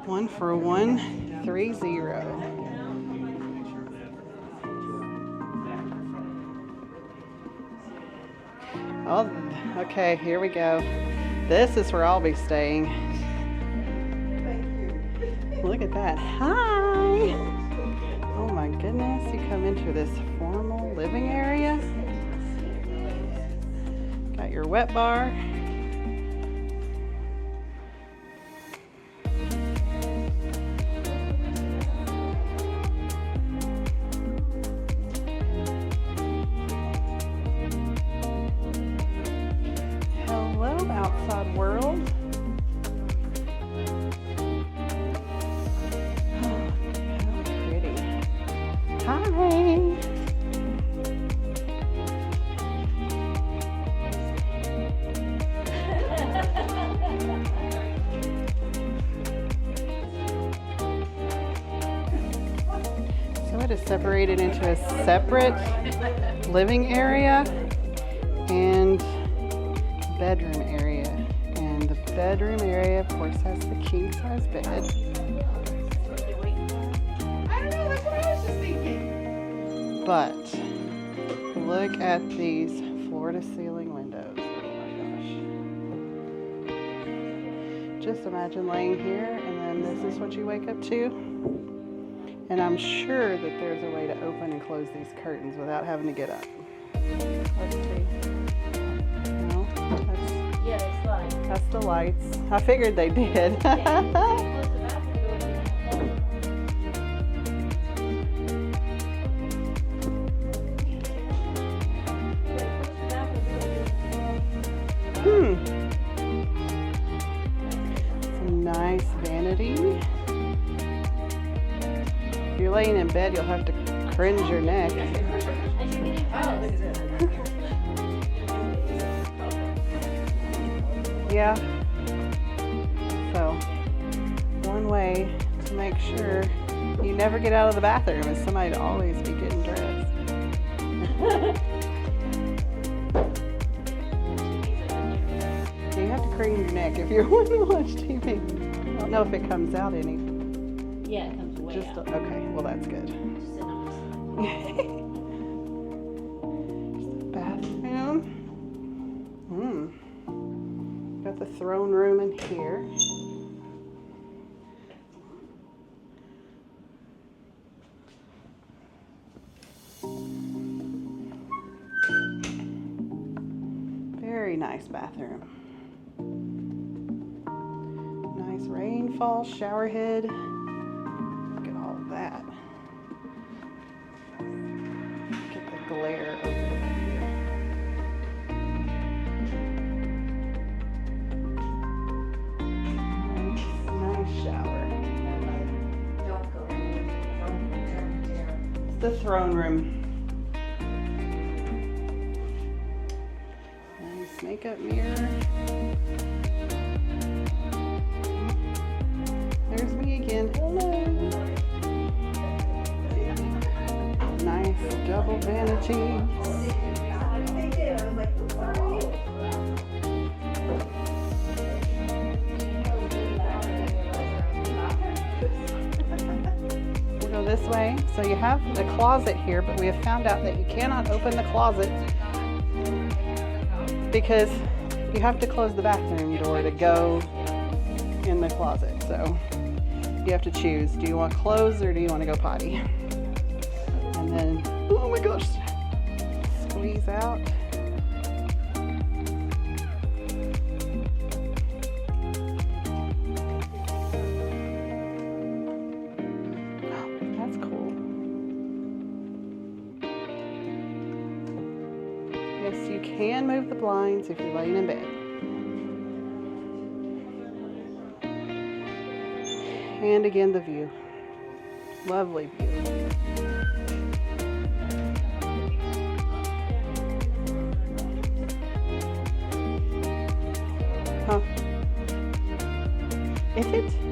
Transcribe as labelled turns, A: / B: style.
A: One for 130. Oh, okay, here we go. This is where I'll be staying. Look at that. Hi! Oh my goodness, you come into this formal living area. Got your wet bar. Hello, outside world. It is separated into a separate living area and bedroom area. And the bedroom area, of course, has the king size bed.
B: I don't know, that's what I was just thinking.
A: But look at these floor to ceiling windows. Oh my gosh. Just imagine laying here and then this is what you wake up to. And I'm sure that there's a way to open and close these curtains without having to get up. Let's see. No, that's the lights. I figured they did. Some nice vanity. If you're laying in bed, you'll have to cringe your neck. Yeah. So, one way to make sure you never get out of the bathroom is somebody to always be getting dressed. You have to cringe your neck if you're wanting to watch TV. I don't know if it comes out any.
C: Yeah, it comes way out.
A: Okay, well that's good. Bathroom. Got the throne room in here. Very nice bathroom. Nice rainfall shower head. Look at all of that. Get the glare over here. Nice shower. It's the throne room. Nice makeup mirror. There's me again. Hello. Nice double vanity. We'll go this way. So you have the closet here, but we have found out that you cannot open the closet because you have to close the bathroom door to go in the closet. So you have to choose. Do you want clothes or do you want to go potty? And then, oh my gosh, squeeze out. That's cool. Yes, you can move the blinds if you're laying in bed. And again, the view. Lovely view. Huh. Is it?